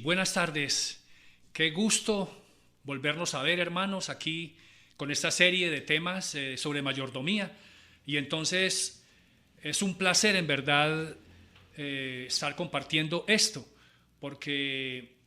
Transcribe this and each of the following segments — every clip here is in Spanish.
Buenas tardes. Qué gusto volvernos a ver, hermanos, aquí con esta serie de temas sobre mayordomía. Y entonces es un placer, en verdad, estar compartiendo esto, porque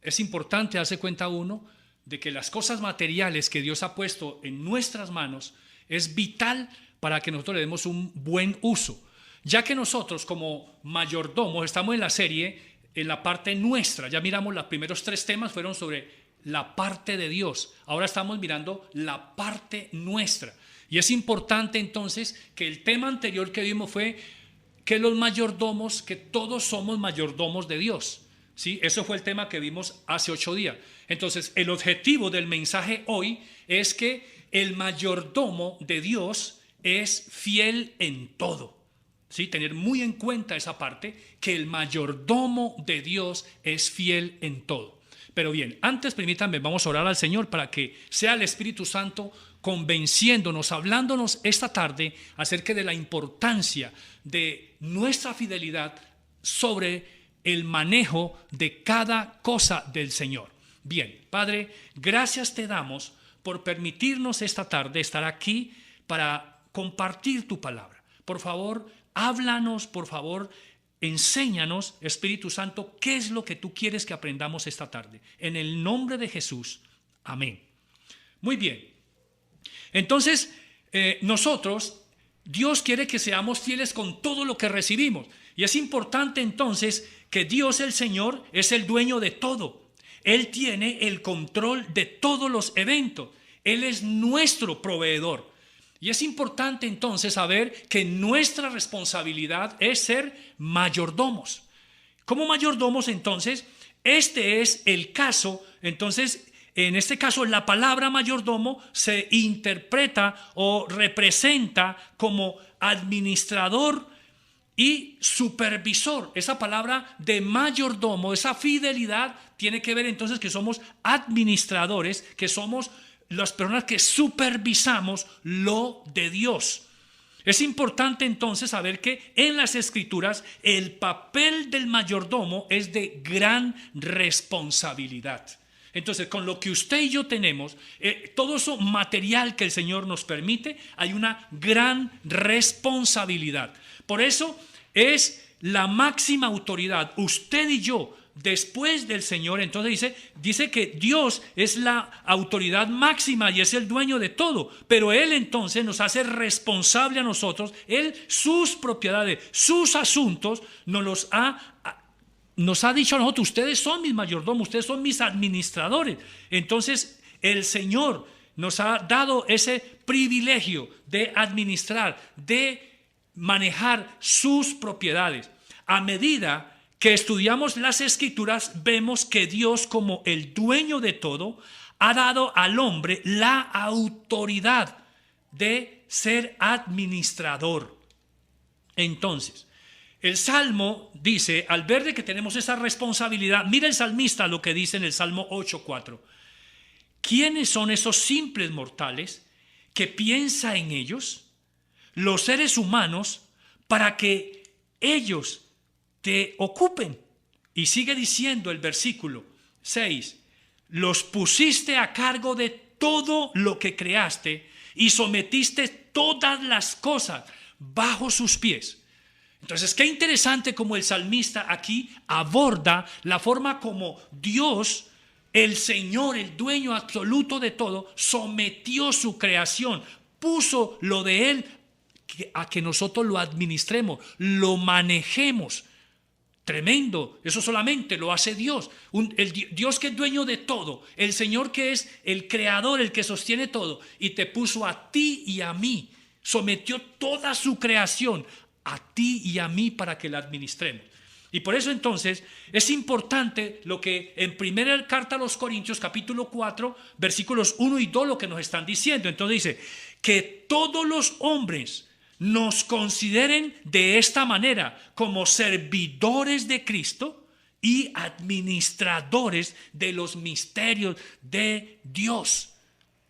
es importante darse cuenta uno de que las cosas materiales que Dios ha puesto en nuestras manos es vital para que nosotros le demos un buen uso, ya que nosotros como mayordomos estamos en la serie en la parte nuestra. Ya miramos los primeros 3 temas fueron sobre la parte de Dios. Ahora estamos mirando la parte nuestra. Y es importante entonces que el tema anterior que vimos fue que los mayordomos, que todos somos mayordomos de Dios. ¿Sí? Eso fue el tema que vimos hace 8 días. Entonces, el objetivo del mensaje hoy es que el mayordomo de Dios es fiel en todo. ¿Sí? Tener muy en cuenta esa parte, que el mayordomo de Dios es fiel en todo. Pero bien, antes permítanme, vamos a orar al Señor para que sea el Espíritu Santo convenciéndonos, hablándonos esta tarde acerca de la importancia de nuestra fidelidad sobre el manejo de cada cosa del Señor. Bien, Padre, gracias te damos por permitirnos esta tarde estar aquí para compartir tu palabra. Por favor, háblanos, por favor, enséñanos, Espíritu Santo, qué es lo que tú quieres que aprendamos esta tarde. En el nombre de Jesús, amén. Muy bien. Entonces, Dios quiere que seamos fieles con todo lo que recibimos. Y es importante entonces que Dios el Señor es el dueño de todo. Él tiene el control de todos los eventos. Él es nuestro proveedor. Y es importante entonces saber que nuestra responsabilidad es ser mayordomos. Como mayordomos entonces, este es el caso. Entonces, en este caso la palabra mayordomo se interpreta o representa como administrador y supervisor. Esa palabra de mayordomo, esa fidelidad tiene que ver entonces que somos administradores, que somos las personas que supervisamos lo de Dios. Es importante entonces saber que en las Escrituras el papel del mayordomo es de gran responsabilidad. Entonces, con lo que usted y yo tenemos, todo eso material que el Señor nos permite, hay una gran responsabilidad. Por eso es la máxima autoridad. Usted y yo, después del Señor, entonces dice que Dios es la autoridad máxima y es el dueño de todo, pero Él entonces nos hace responsable a nosotros. Él, sus propiedades, sus asuntos, nos ha dicho a nosotros: ustedes son mis mayordomos, ustedes son mis administradores. Entonces el Señor nos ha dado ese privilegio de administrar, de manejar sus propiedades. A medida que estudiamos las Escrituras, vemos que Dios, como el dueño de todo, ha dado al hombre la autoridad de ser administrador. Entonces, el Salmo dice, al ver de que tenemos esa responsabilidad, mira el salmista lo que dice en el Salmo 8:4. ¿Quiénes son esos simples mortales que piensa en ellos, los seres humanos, para que ellos te ocupen? Y sigue diciendo el versículo 6, los pusiste a cargo de todo lo que creaste y sometiste todas las cosas bajo sus pies. Entonces, qué interesante como el salmista aquí aborda la forma como Dios, el Señor, el dueño absoluto de todo, sometió su creación, puso lo de Él a que nosotros lo administremos, lo manejemos. Tremendo, eso solamente lo hace Dios, el Dios que es dueño de todo, el Señor que es el creador, el que sostiene todo, y te puso a ti y a mí, sometió toda su creación a ti y a mí para que la administremos. Y por eso entonces es importante lo que en primera carta a los Corintios capítulo 4 versículos 1 y 2 lo que nos están diciendo. Entonces dice que todos los hombres nos consideren de esta manera, como servidores de Cristo y administradores de los misterios de Dios.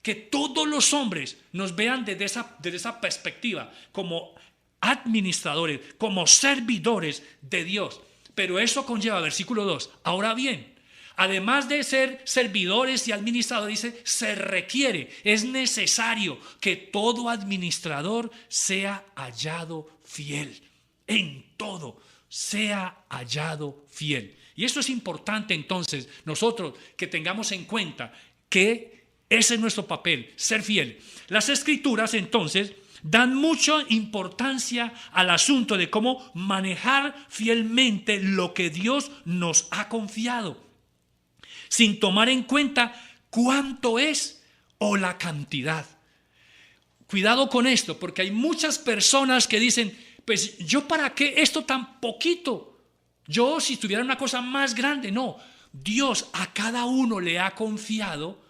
Que todos los hombres nos vean desde esa perspectiva, como administradores, como servidores de Dios. Pero eso conlleva, versículo 2, ahora bien, además de ser servidores y administradores, dice, se requiere, es necesario que todo administrador sea hallado fiel. En todo, sea hallado fiel. Y esto es importante entonces, nosotros que tengamos en cuenta que ese es nuestro papel, ser fiel. Las Escrituras entonces dan mucha importancia al asunto de cómo manejar fielmente lo que Dios nos ha confiado, sin tomar en cuenta cuánto es o la cantidad. Cuidado con esto, porque hay muchas personas que dicen, pues yo para qué esto tan poquito, yo si tuviera una cosa más grande. No, Dios a cada uno le ha confiado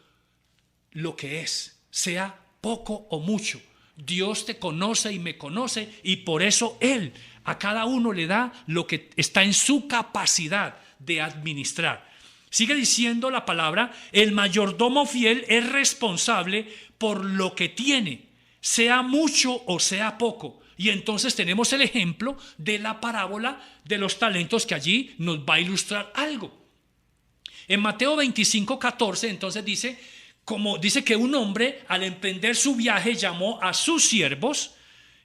lo que es, sea poco o mucho. Dios te conoce y me conoce, y por eso Él a cada uno le da lo que está en su capacidad de administrar. Sigue diciendo la palabra, el mayordomo fiel es responsable por lo que tiene, sea mucho o sea poco. Y entonces tenemos el ejemplo de la parábola de los talentos, que allí nos va a ilustrar algo. En Mateo 25:14 entonces dice que un hombre al emprender su viaje llamó a sus siervos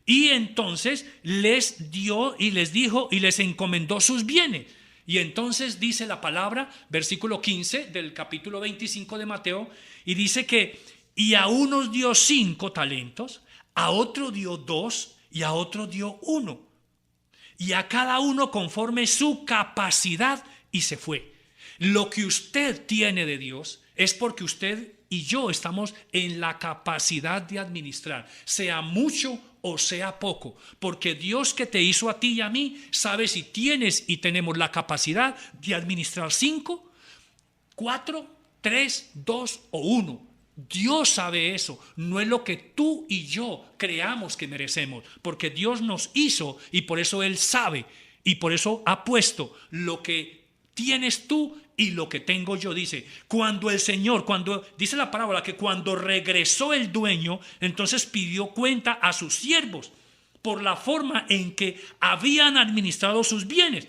y entonces les dio y les dijo y les encomendó sus bienes. Y entonces dice la palabra, versículo 15 del capítulo 25 de Mateo, y dice que y a unos dio 5 talentos, a otro dio 2 y a otro dio 1. Y a cada uno conforme su capacidad, y se fue. Lo que usted tiene de Dios es porque usted y yo estamos en la capacidad de administrar, sea mucho o sea poco, porque Dios que te hizo a ti y a mí sabe si tienes y tenemos la capacidad de administrar 5, 4, 3, 2 o 1. Dios sabe eso, no es lo que tú y yo creamos que merecemos, porque Dios nos hizo y por eso Él sabe y por eso ha puesto lo que tienes tú y lo que tengo yo. Dice, cuando dice la parábola que cuando regresó el dueño, entonces pidió cuenta a sus siervos por la forma en que habían administrado sus bienes.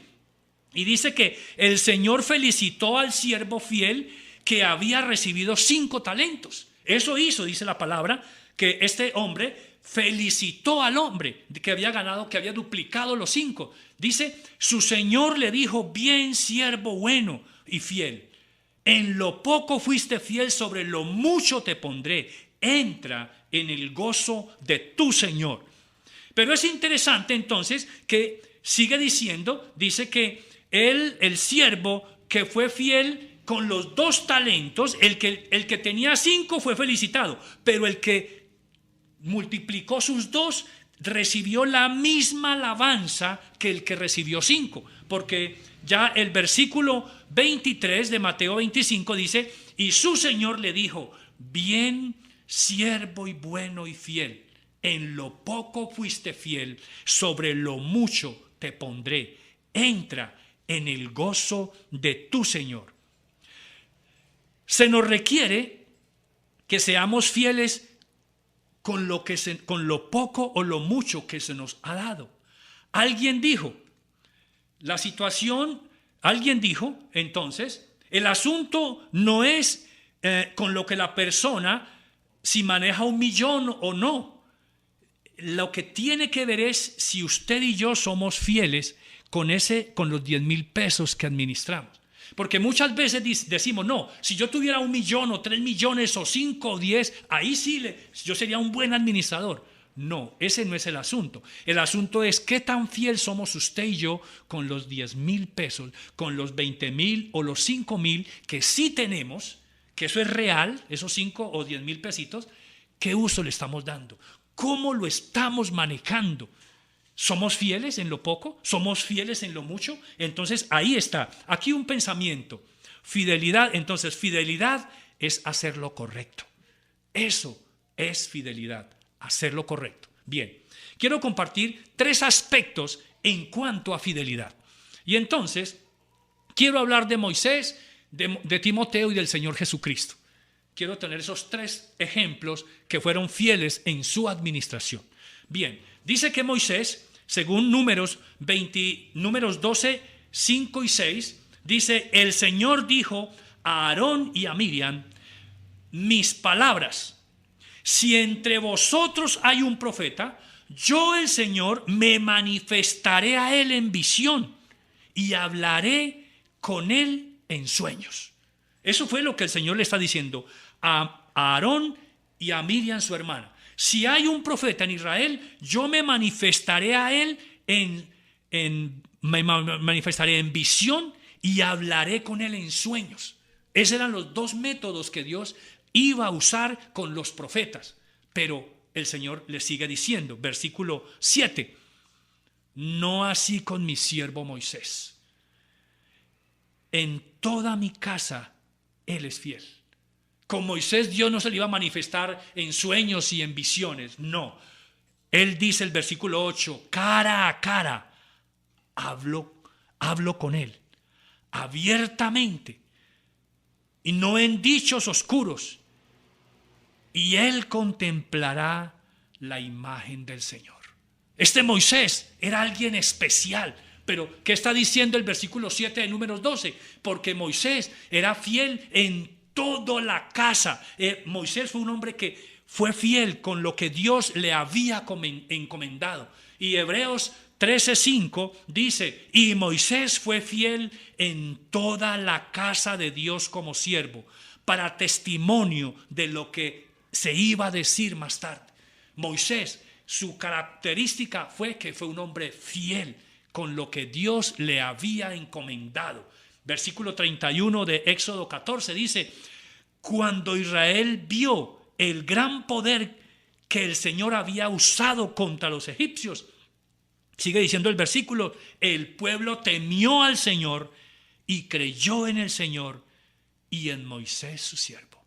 Y dice que el Señor felicitó al siervo fiel que había recibido 5 talentos. Eso hizo, dice la palabra, que este hombre felicitó al hombre que había ganado, que había duplicado los 5. Dice, su Señor le dijo, bien siervo bueno y fiel, en lo poco fuiste fiel, sobre lo mucho te pondré, entra en el gozo de tu Señor. Pero es interesante entonces que sigue diciendo, dice que el siervo que fue fiel con los 2 talentos, el que tenía 5 fue felicitado, pero el que multiplicó sus 2 recibió la misma alabanza que el que recibió 5, porque ya el versículo 23 de Mateo 25 dice, y su Señor le dijo, bien siervo y bueno y fiel, en lo poco fuiste fiel, sobre lo mucho te pondré, entra en el gozo de tu Señor. Se nos requiere que seamos fieles con lo poco o lo mucho que se nos ha dado. Alguien dijo, entonces, el asunto no es con lo que la persona, si maneja 1 millón o no. Lo que tiene que ver es si usted y yo somos fieles con los 10,000 pesos que administramos. Porque muchas veces decimos, no, si yo tuviera 1 millón o 3 millones o 5 o 10, ahí sí yo sería un buen administrador. No, ese no es el asunto. El asunto es qué tan fiel somos usted y yo con los 10,000 pesos, con los 20,000 o los 5,000 que sí tenemos, que eso es real, esos 5 o 10,000 pesitos, ¿qué uso le estamos dando? ¿Cómo lo estamos manejando? ¿Somos fieles en lo poco? ¿Somos fieles en lo mucho? Entonces ahí está, aquí un pensamiento. Fidelidad, entonces fidelidad es hacer lo correcto. Eso es fidelidad, hacer lo correcto. Bien, quiero compartir 3 aspectos en cuanto a fidelidad. Y entonces quiero hablar de Moisés, de Timoteo y del Señor Jesucristo. Quiero tener esos 3 ejemplos que fueron fieles en su administración. Bien, dice que Moisés, según Números 12, 5 y 6, dice: el Señor dijo a Aarón y a Miriam: mis palabras, si entre vosotros hay un profeta, yo el Señor me manifestaré a él en visión y hablaré con él en sueños. Eso fue lo que el Señor le está diciendo a Aarón y a Miriam, su hermana. Si hay un profeta en Israel, yo me manifestaré a él me manifestaré en visión y hablaré con él en sueños. Esos eran los dos métodos que Dios iba a usar con los profetas. Pero el Señor le sigue diciendo, versículo 7, no así con mi siervo Moisés. En toda mi casa él es fiel. Con Moisés Dios no se le iba a manifestar en sueños y en visiones, no. Él dice el versículo 8, cara a cara hablo con él, abiertamente, y no en dichos oscuros, y él contemplará la imagen del Señor. Este Moisés era alguien especial. Pero, ¿qué está diciendo el versículo 7 de Números 12? Porque Moisés era fiel en toda la casa. Moisés fue un hombre que fue fiel con lo que Dios le había encomendado. Y Hebreos 13:5 dice: y Moisés fue fiel en toda la casa de Dios como siervo, para testimonio de lo que se iba a decir más tarde. Moisés, su característica fue que fue un hombre fiel con lo que Dios le había encomendado. Versículo 31 de Éxodo 14 dice: cuando Israel vio el gran poder que el Señor había usado contra los egipcios, sigue diciendo el versículo, el pueblo temió al Señor y creyó en el Señor y en Moisés su siervo.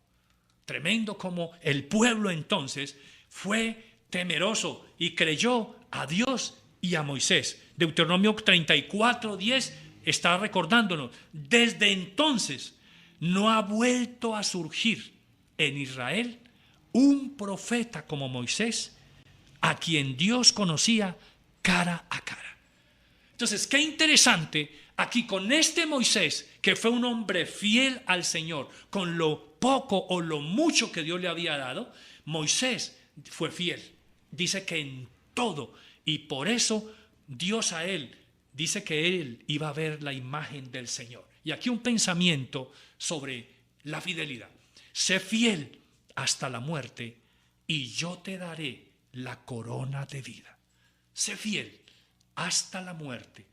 Tremendo como el pueblo entonces fue temeroso y creyó a Dios y a Moisés. Deuteronomio 34:10 está recordándonos: desde entonces no ha vuelto a surgir en Israel un profeta como Moisés, a quien Dios conocía cara a cara. Entonces, qué interesante aquí con este Moisés, que fue un hombre fiel al Señor, con lo poco o lo mucho que Dios le había dado. Moisés fue fiel, dice que en todo, y por eso Dios a él dice que él iba a ver la imagen del Señor. Y aquí un pensamiento sobre la fidelidad: sé fiel hasta la muerte y yo te daré la corona de vida. Sé fiel hasta la muerte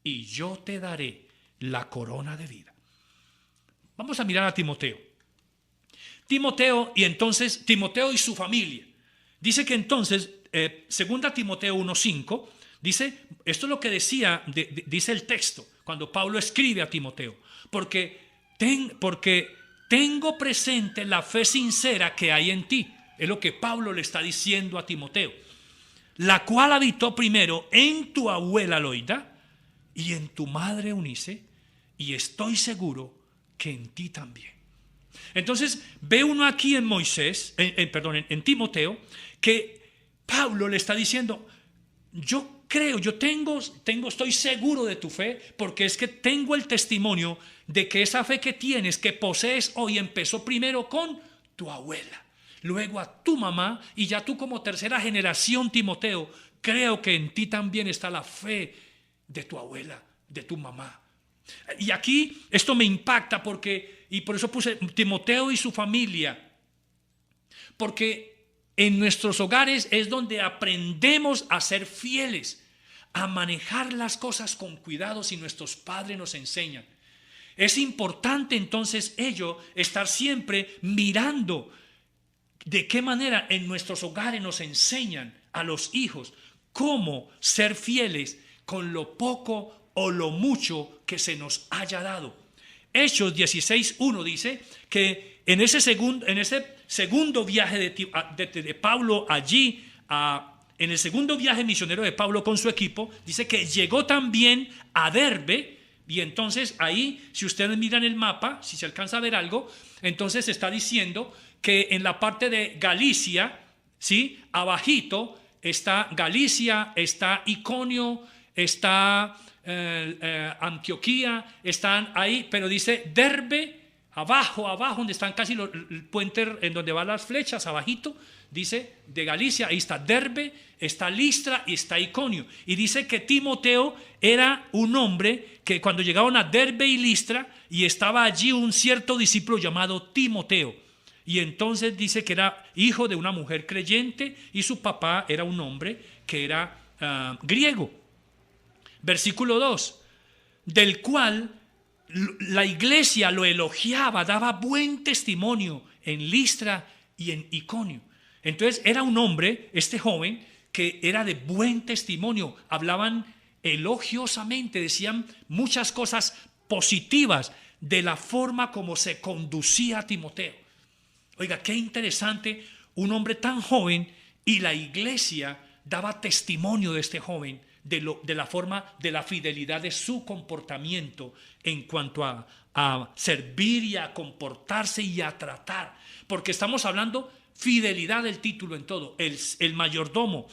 y yo te daré la corona de vida. Vamos a mirar a Timoteo. Timoteo y su familia. Dice que entonces, segunda Timoteo 1:5, dice, esto es lo que dice el texto cuando Pablo escribe a Timoteo: porque tengo presente la fe sincera que hay en ti. Es lo que Pablo le está diciendo a Timoteo, la cual habitó primero en tu abuela Loida y en tu madre Eunice, y estoy seguro que en ti también. Entonces ve uno aquí en en Timoteo, que Pablo le está diciendo: yo creo, estoy seguro de tu fe, porque es que tengo el testimonio de que esa fe que tienes, que posees hoy, empezó primero con tu abuela, luego a tu mamá, y ya tú como tercera generación, Timoteo, creo que en ti también está la fe de tu abuela, de tu mamá. Y aquí esto me impacta y por eso puse Timoteo y su familia, porque en nuestros hogares es donde aprendemos a ser fieles, a manejar las cosas con cuidado si nuestros padres nos enseñan. Es importante entonces estar siempre mirando de qué manera en nuestros hogares nos enseñan a los hijos cómo ser fieles con lo poco o lo mucho que se nos haya dado. Hechos 16:1 dice que en ese segundo viaje de Pablo allí, en el segundo viaje misionero de Pablo con su equipo, dice que llegó también a Derbe. Y entonces ahí, si ustedes miran el mapa, si se alcanza a ver algo, entonces está diciendo que en la parte de Galicia, ¿sí?, abajito está Galicia, está Iconio, está Antioquía, están ahí, pero dice Derbe, abajo, donde están casi el puente en donde van las flechas, abajito, dice de Galicia, ahí está Derbe, está Listra y está Iconio. Y dice que Timoteo era un hombre que cuando llegaron a Derbe y Listra, y estaba allí un cierto discípulo llamado Timoteo. Y entonces dice que era hijo de una mujer creyente y su papá era un hombre que era griego. Versículo 2, del cual la iglesia lo elogiaba, daba buen testimonio en Listra y en Iconio. Entonces era un hombre, este joven, que era de buen testimonio, hablaban elogiosamente, decían muchas cosas positivas de la forma como se conducía a Timoteo. Oiga, qué interesante, un hombre tan joven y la iglesia daba testimonio de este joven, de la forma, de la fidelidad de su comportamiento en cuanto a servir y a comportarse y a tratar. Porque estamos hablando fidelidad del título en todo. El mayordomo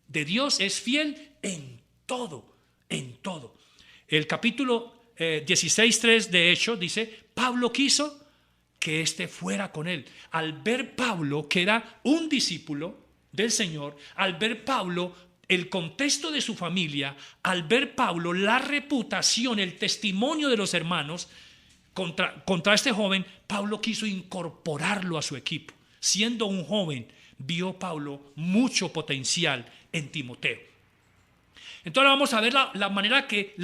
de Dios es fiel en todo, en todo. El capítulo 16:3 de Hechos dice, Pablo quiso que éste fuera con él. Al ver Pablo, que era un discípulo del Señor, al ver Pablo el contexto de su familia, al ver Pablo la reputación, el testimonio de los hermanos contra este joven, Pablo quiso incorporarlo a su equipo. Siendo un joven, vio Pablo mucho potencial en Timoteo. Entonces vamos a ver la manera que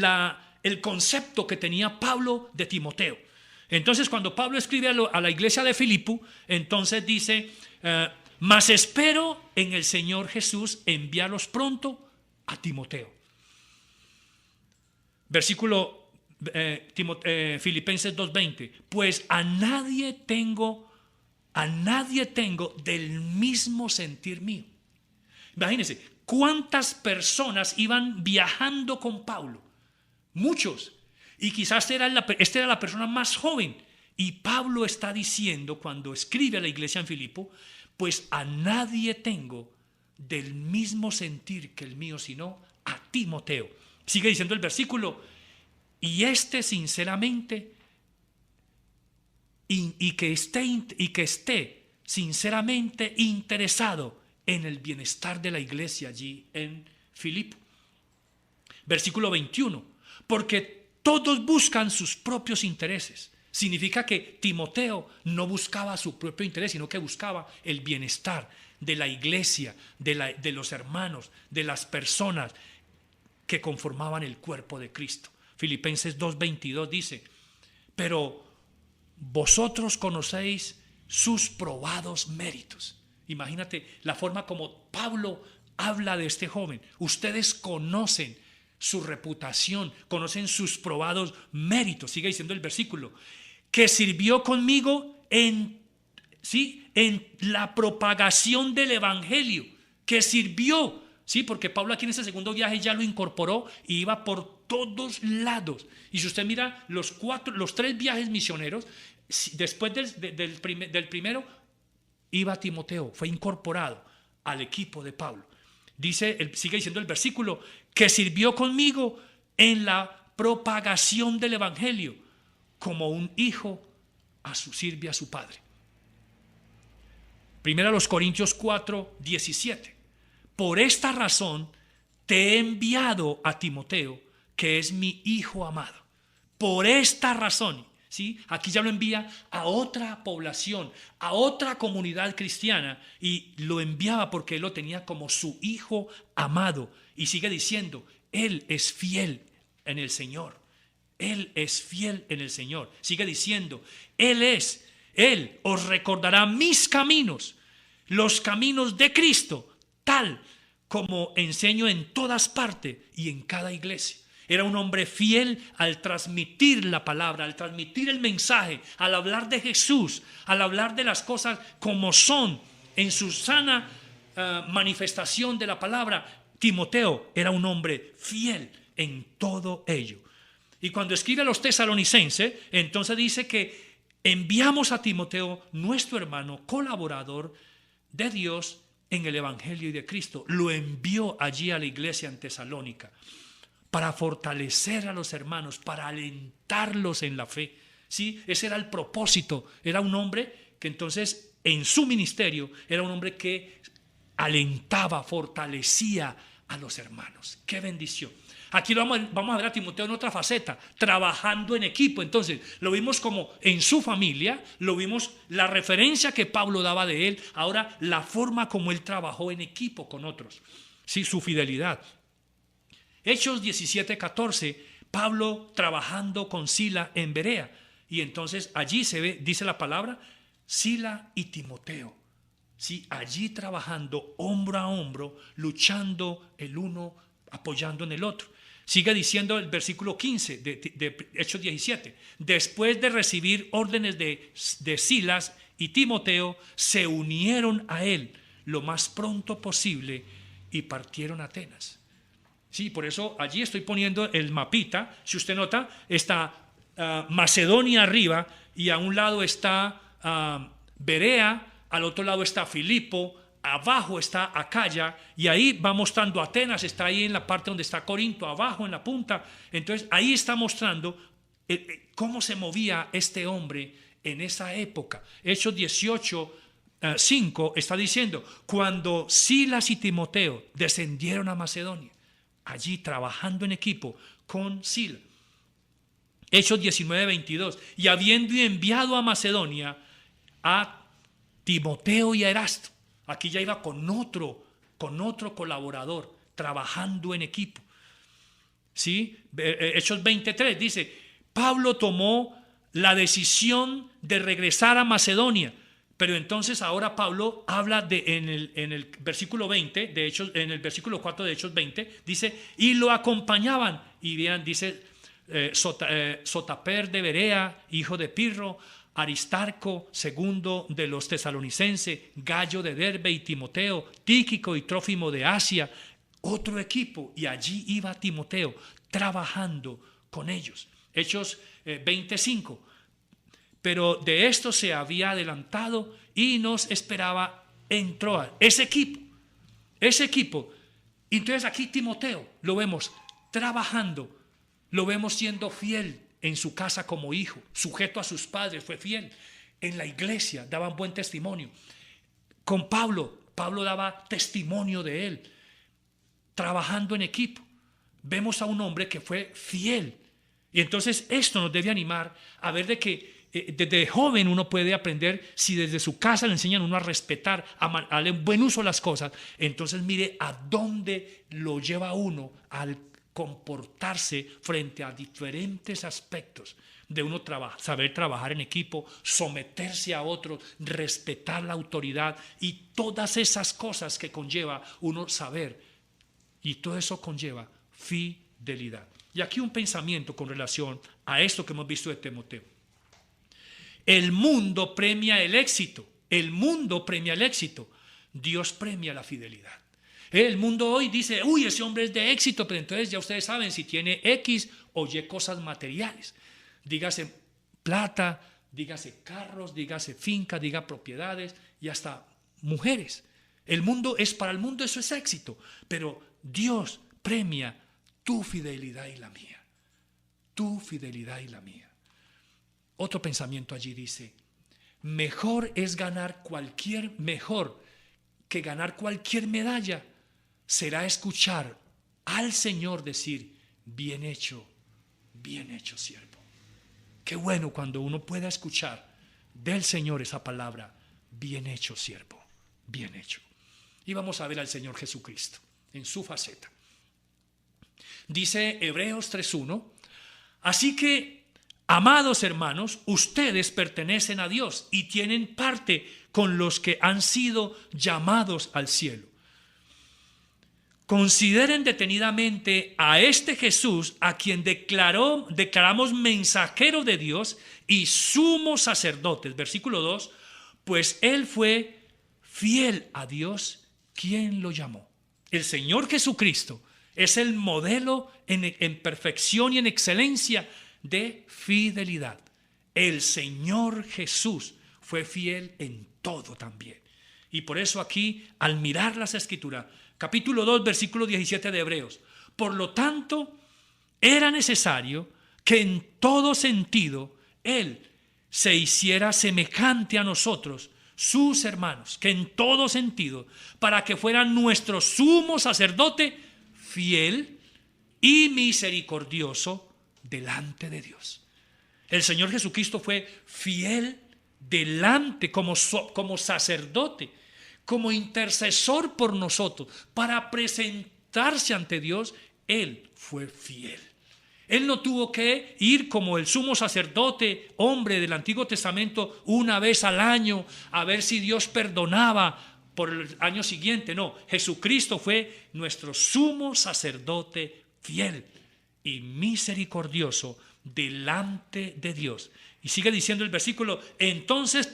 el concepto que tenía Pablo de Timoteo. Entonces cuando Pablo escribe a la iglesia de Filipo, entonces dice, mas espero en el Señor Jesús enviarlos pronto a Timoteo. Versículo Filipenses 2:20, pues a nadie tengo del mismo sentir mío. Imagínense, ¿cuántas personas iban viajando con Pablo? Muchos. Y quizás esta era la persona más joven. Y Pablo está diciendo cuando escribe a la iglesia en Filipo, pues a nadie tengo del mismo sentir que el mío, sino a Timoteo. Sigue diciendo el versículo, y sinceramente, y que esté sinceramente interesado en el bienestar de la iglesia allí en Filipo. Versículo 21, porque todos buscan sus propios intereses. Significa que Timoteo no buscaba su propio interés, sino que buscaba el bienestar de la iglesia, de los hermanos, de las personas que conformaban el cuerpo de Cristo. Filipenses 2:22 dice, pero vosotros conocéis sus probados méritos. Imagínate la forma como Pablo habla de este joven. Ustedes conocen su reputación, conocen sus probados méritos. Sigue diciendo el versículo, que sirvió conmigo en la propagación del evangelio, que sirvió, ¿sí? Porque Pablo aquí en ese segundo viaje ya lo incorporó y iba por todos lados. Y si usted mira los 3 viajes misioneros, después del primero, iba Timoteo, fue incorporado al equipo de Pablo. Sigue diciendo el versículo, que sirvió conmigo en la propagación del evangelio, como un hijo sirve a su padre. Primera los Corintios 4:17. Por esta razón te he enviado a Timoteo, que es mi hijo amado. Por esta razón, ¿sí? Aquí ya lo envía a otra población, a otra comunidad cristiana, y lo enviaba porque él lo tenía como su hijo amado. Y sigue diciendo, él es fiel en el Señor. Él es fiel en el Señor. Sigue diciendo, Él os recordará mis caminos, los caminos de Cristo, tal como enseño en todas partes y en cada iglesia. Era un hombre fiel al transmitir la palabra, al transmitir el mensaje, al hablar de Jesús, al hablar de las cosas como son, en su sana manifestación de la palabra. Timoteo era un hombre fiel en todo ello. Y cuando escribe a los tesalonicenses, entonces dice que enviamos a Timoteo, nuestro hermano, colaborador de Dios en el Evangelio y de Cristo. Lo envió allí a la iglesia en Tesalónica. para fortalecer a los hermanos, para alentarlos en la fe. ¿Sí? Ese era el propósito. Era un hombre que entonces en su ministerio era un hombre que alentaba, fortalecía a los hermanos. ¡Qué bendición! Aquí vamos a ver a Timoteo en otra faceta, trabajando en equipo. Entonces, lo vimos como en su familia, lo vimos la referencia que Pablo daba de él, ahora la forma como él trabajó en equipo con otros, sí, su fidelidad. Hechos 17:14, Pablo trabajando con Sila en Berea, y entonces allí se ve, dice la palabra, Sila y Timoteo, sí, allí trabajando hombro a hombro, luchando el uno, apoyando en el otro. Sigue diciendo el versículo 15 de Hechos 17. Después de recibir órdenes de Silas y Timoteo, se unieron a él lo más pronto posible y partieron a Atenas. Sí, por eso allí estoy poniendo el mapita. Si usted nota, está Macedonia arriba y a un lado está Berea, al otro lado está Filipo, abajo está Acaya, y ahí va mostrando Atenas, está ahí en la parte donde está Corinto, abajo en la punta. Entonces ahí está mostrando cómo se movía este hombre en esa época. Hechos 18:5 está diciendo, cuando Silas y Timoteo descendieron a Macedonia, allí trabajando en equipo con Silas. Hechos 19:22, y habiendo enviado a Macedonia a Timoteo y a Erasto. Aquí ya iba con otro colaborador, trabajando en equipo. ¿Sí? Hechos 20:3 dice, Pablo tomó la decisión de regresar a Macedonia, pero entonces ahora Pablo habla en el versículo 20, de Hechos, en el versículo 4 de Hechos 20, dice, y lo acompañaban, y vean, dice, Sotaper de Berea, hijo de Pirro, Aristarco, segundo de los tesalonicenses, Gallo de Derbe y Timoteo, Tíquico y Trófimo de Asia, otro equipo, y allí iba Timoteo trabajando con ellos. Hechos 25, pero de esto se había adelantado y nos esperaba en Troas. Ese equipo, entonces aquí Timoteo lo vemos trabajando, lo vemos siendo fiel en su casa como hijo, sujeto a sus padres, fue fiel. En la iglesia daban buen testimonio. Con Pablo daba testimonio de él, trabajando en equipo. Vemos a un hombre que fue fiel. Y entonces esto nos debe animar a ver de que desde joven uno puede aprender, si desde su casa le enseñan a uno a respetar, a darle buen uso a las cosas, entonces mire a dónde lo lleva uno al comportarse frente a diferentes aspectos de uno saber trabajar en equipo, someterse a otros, respetar la autoridad y todas esas cosas que conlleva uno saber, y todo eso conlleva fidelidad. Y aquí un pensamiento con relación a esto que hemos visto de Timoteo. El mundo premia el éxito, Dios premia la fidelidad. El mundo hoy dice, uy, ese hombre es de éxito, pero entonces ya ustedes saben si tiene X o Y cosas materiales. Dígase plata, dígase carros, dígase finca, diga propiedades y hasta mujeres. Para el mundo eso es éxito, pero Dios premia tu fidelidad y la mía. Tu fidelidad y la mía. Otro pensamiento allí dice, mejor que ganar cualquier medalla será escuchar al Señor decir, bien hecho, siervo. Qué bueno cuando uno pueda escuchar del Señor esa palabra, bien hecho, siervo, bien hecho. Y vamos a ver al Señor Jesucristo en su faceta. Dice Hebreos 3:1, así que, amados hermanos, ustedes pertenecen a Dios y tienen parte con los que han sido llamados al cielo. Consideren detenidamente a este Jesús, a quien declaramos mensajero de Dios y sumo sacerdote. Versículo 2, pues él fue fiel a Dios, quien lo llamó. El Señor Jesucristo es el modelo en perfección y en excelencia de fidelidad. El Señor Jesús fue fiel en todo también. Y por eso aquí, al mirar las Escrituras, capítulo 2, versículo 17 de Hebreos, por lo tanto, era necesario que en todo sentido Él se hiciera semejante a nosotros, sus hermanos, que en todo sentido, para que fuera nuestro sumo sacerdote fiel y misericordioso delante de Dios. El Señor Jesucristo fue fiel delante como sacerdote, como intercesor por nosotros, para presentarse ante Dios. Él fue fiel. Él no tuvo que ir como el sumo sacerdote, hombre del Antiguo Testamento, una vez al año, a ver si Dios perdonaba por el año siguiente. No, Jesucristo fue nuestro sumo sacerdote fiel y misericordioso delante de Dios. Y sigue diciendo el versículo, entonces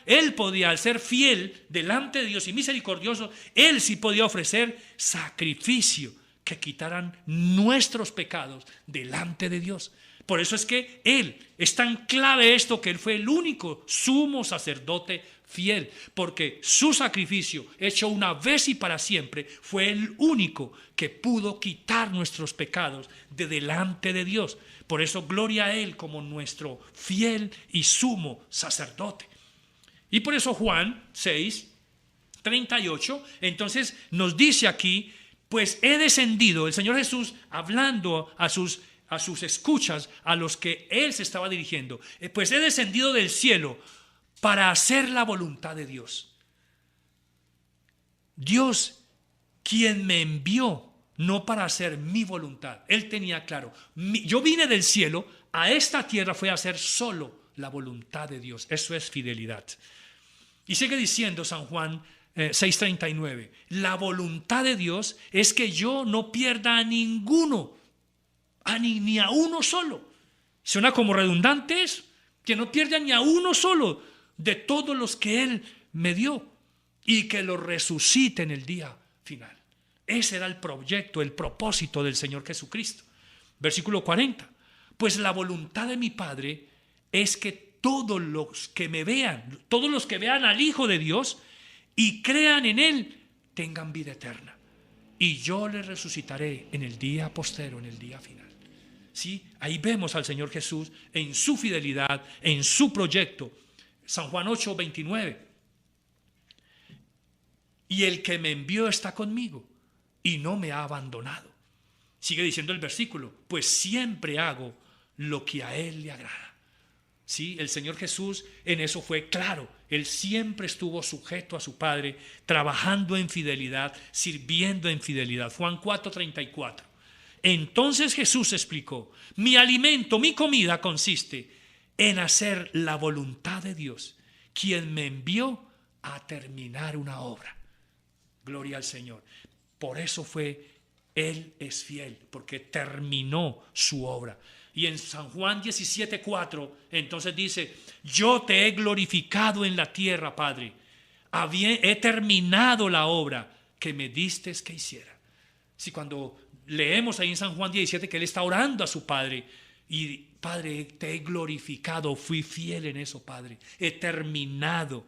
Él podía, al ser fiel delante de Dios y misericordioso, Él sí podía ofrecer sacrificio que quitaran nuestros pecados delante de Dios. Por eso es que Él, es tan clave esto, que Él fue el único sumo sacerdote fiel, porque su sacrificio, hecho una vez y para siempre, fue el único que pudo quitar nuestros pecados de delante de Dios. Por eso gloria a Él como nuestro fiel y sumo sacerdote. Y por eso Juan 6:38, entonces nos dice aquí, pues he descendido, el Señor Jesús hablando a sus escuchas, a los que Él se estaba dirigiendo, pues he descendido del cielo para hacer la voluntad de Dios. Dios, quien me envió, no para hacer mi voluntad. Él tenía claro, yo vine del cielo, a esta tierra fue a hacer solo la voluntad de Dios. Eso es fidelidad. Y sigue diciendo San Juan 6:39, la voluntad de Dios es que yo no pierda a ninguno, ni a uno solo. Suena como redundante eso, que no pierda ni a uno solo de todos los que Él me dio, y que lo resucite en el día final. Ese era el proyecto, el propósito del Señor Jesucristo. Versículo 40, pues la voluntad de mi Padre es que todos los que me vean, todos los que vean al Hijo de Dios y crean en Él, tengan vida eterna. Y yo les resucitaré en el día postero, en el día final. ¿Sí? Ahí vemos al Señor Jesús en su fidelidad, en su proyecto. San Juan 8:29. Y el que me envió está conmigo y no me ha abandonado. Sigue diciendo el versículo, pues siempre hago lo que a Él le agrada. Sí, el Señor Jesús en eso fue claro. Él siempre estuvo sujeto a su Padre, trabajando en fidelidad, sirviendo en fidelidad. Juan 4:34. Entonces Jesús explicó, mi alimento, mi comida consiste en hacer la voluntad de Dios, quien me envió a terminar una obra. Gloria al Señor. Por eso Él es fiel, porque terminó su obra. Y en San Juan 17:4, entonces dice, yo te he glorificado en la tierra, Padre. He terminado la obra que me diste que hiciera. Si cuando leemos ahí en San Juan 17 que Él está orando a su Padre, y Padre, te he glorificado, fui fiel en eso, Padre. He terminado,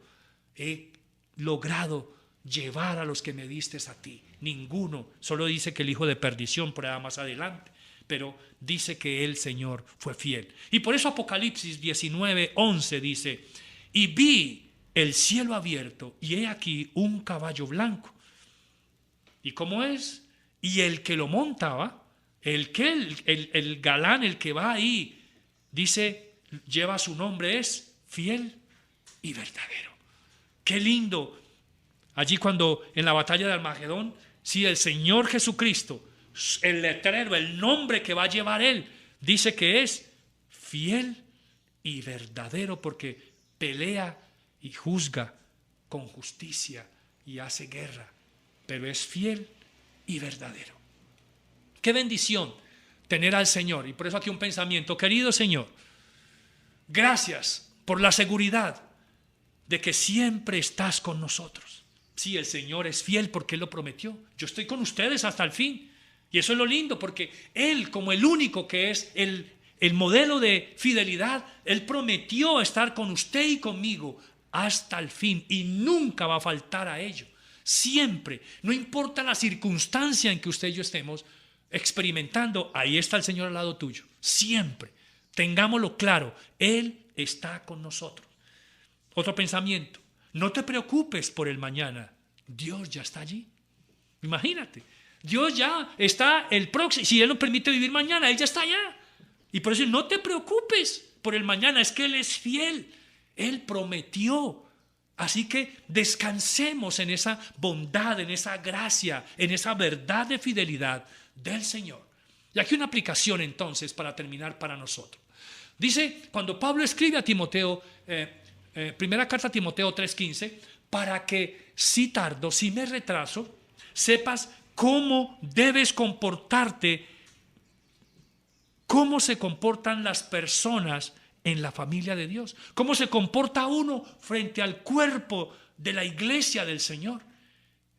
he logrado llevar a los que me diste a ti. Ninguno, solo dice que el hijo de perdición por allá más adelante. Pero dice que el Señor fue fiel. Y por eso Apocalipsis 19:11 dice, y vi el cielo abierto, y he aquí un caballo blanco. ¿Y cómo es? Y el que lo montaba, el galán, el que va ahí, dice, lleva su nombre, es fiel y verdadero. Qué lindo. Allí cuando en la batalla de Armagedón, sí, el Señor Jesucristo, el letrero, el nombre que va a llevar Él, dice que es fiel y verdadero, porque pelea y juzga con justicia y hace guerra, pero es fiel y verdadero. Qué bendición tener al Señor. Y por eso aquí un pensamiento, querido Señor, gracias por la seguridad de que siempre estás con nosotros. Sí, el Señor es fiel porque Él lo prometió. Yo estoy con ustedes hasta el fin. Y eso es lo lindo, porque Él, como el único que es el modelo de fidelidad, Él prometió estar con usted y conmigo hasta el fin, y nunca va a faltar a ello. Siempre, no importa la circunstancia en que usted y yo estemos, experimentando, ahí está el Señor al lado tuyo. Siempre. Tengámoslo claro. Él está con nosotros. Otro pensamiento. No te preocupes por el mañana. Dios ya está allí. Imagínate. Dios ya está el próximo. Si Él nos permite vivir mañana, Él ya está allá. Y por eso no te preocupes por el mañana. Es que Él es fiel. Él prometió. Así que descansemos en esa bondad, en esa gracia, en esa verdad de fidelidad del Señor. Y aquí una aplicación entonces para terminar para nosotros. Dice, cuando Pablo escribe a Timoteo, primera carta a Timoteo 3:15, para que si tardo, si me retraso, sepas cómo debes comportarte, cómo se comportan las personas en la familia de Dios, cómo se comporta uno frente al cuerpo de la iglesia del Señor.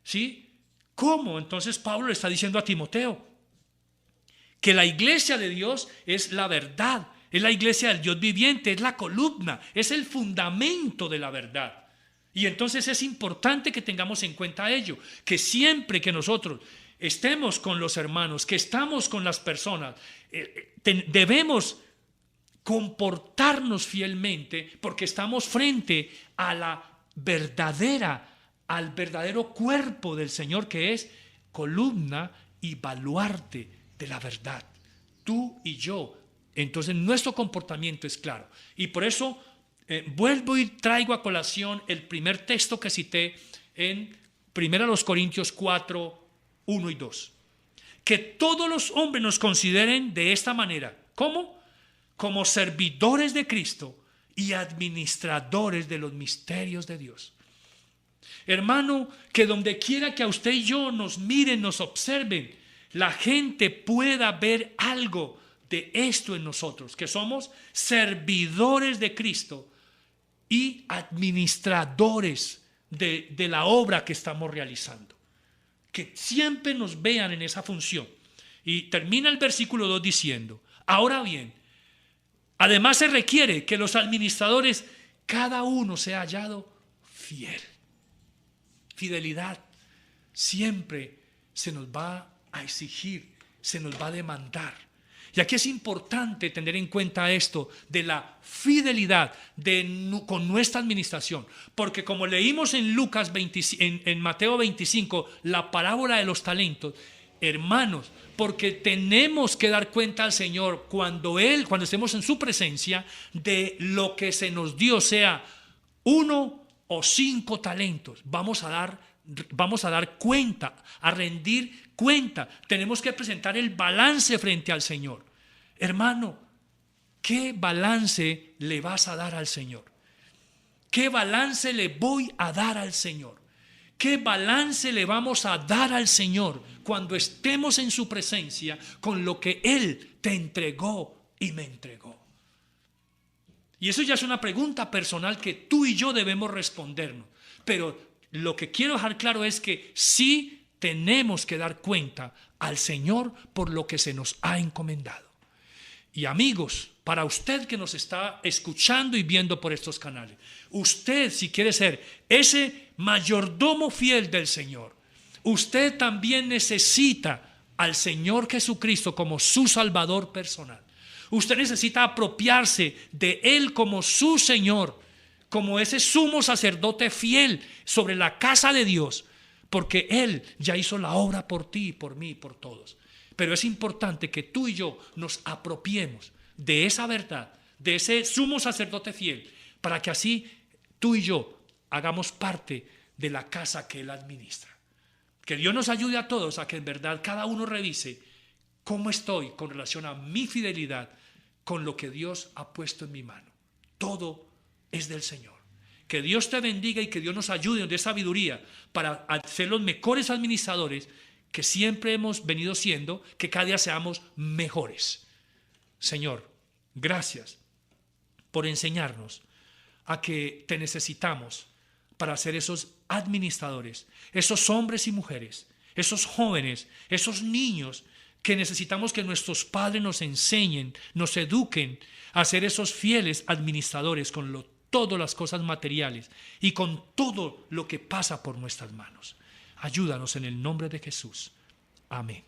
¿Sí? ¿Cómo? Entonces Pablo le está diciendo a Timoteo que la iglesia de Dios es la verdad, es la iglesia del Dios viviente, es la columna, es el fundamento de la verdad. Y entonces es importante que tengamos en cuenta ello, que siempre que nosotros estemos con los hermanos, que estamos con las personas, debemos comportarnos fielmente porque estamos frente a al verdadero cuerpo del Señor, que es columna y baluarte de la verdad. Tú y yo. Entonces nuestro comportamiento es claro. Y por eso vuelvo y traigo a colación el primer texto que cité en 1 Corintios 4, 1 y 2. Que todos los hombres nos consideren de esta manera. ¿Cómo? Como servidores de Cristo y administradores de los misterios de Dios. Hermano, que donde quiera que a usted y yo nos miren, nos observen, la gente pueda ver algo de esto en nosotros, que somos servidores de Cristo y administradores de la obra que estamos realizando. Que siempre nos vean en esa función. Y termina el versículo 2 diciendo, ahora bien, además se requiere que los administradores, cada uno sea hallado fiel. Fidelidad siempre se nos va a exigir, se nos va a demandar. Y aquí es importante tener en cuenta esto de la fidelidad con nuestra administración, porque como leímos en en Mateo 25, la parábola de los talentos, hermanos, porque tenemos que dar cuenta al Señor cuando estemos en su presencia de lo que se nos dio, sea 1 o 5 talentos. Vamos a dar cuenta, a rendir cuenta. Tenemos que presentar el balance frente al Señor. Hermano, ¿qué balance le vas a dar al Señor? ¿Qué balance le voy a dar al Señor? ¿Qué balance le vamos a dar al Señor cuando estemos en su presencia con lo que Él te entregó y me entregó? Y eso ya es una pregunta personal que tú y yo debemos respondernos. Pero lo que quiero dejar claro es que sí tenemos que dar cuenta al Señor por lo que se nos ha encomendado. Y amigos, para usted que nos está escuchando y viendo por estos canales, usted, si quiere ser ese mayordomo fiel del Señor, usted también necesita al Señor Jesucristo como su Salvador personal. Usted necesita apropiarse de Él como su Señor, como ese sumo sacerdote fiel sobre la casa de Dios, porque Él ya hizo la obra por ti, por mí, por todos. Pero es importante que tú y yo nos apropiemos de esa verdad, de ese sumo sacerdote fiel, para que así tú y yo hagamos parte de la casa que Él administra. Que Dios nos ayude a todos a que en verdad cada uno revise cómo estoy con relación a mi fidelidad con lo que Dios ha puesto en mi mano. Todo es del Señor. Que Dios te bendiga y que Dios nos ayude de sabiduría para ser los mejores administradores que siempre hemos venido siendo, que cada día seamos mejores. Señor, gracias por enseñarnos a que te necesitamos para ser esos administradores, esos hombres y mujeres, esos jóvenes, esos niños que necesitamos que nuestros padres nos enseñen, nos eduquen a ser esos fieles administradores con todas las cosas materiales y con todo lo que pasa por nuestras manos. Ayúdanos en el nombre de Jesús. Amén.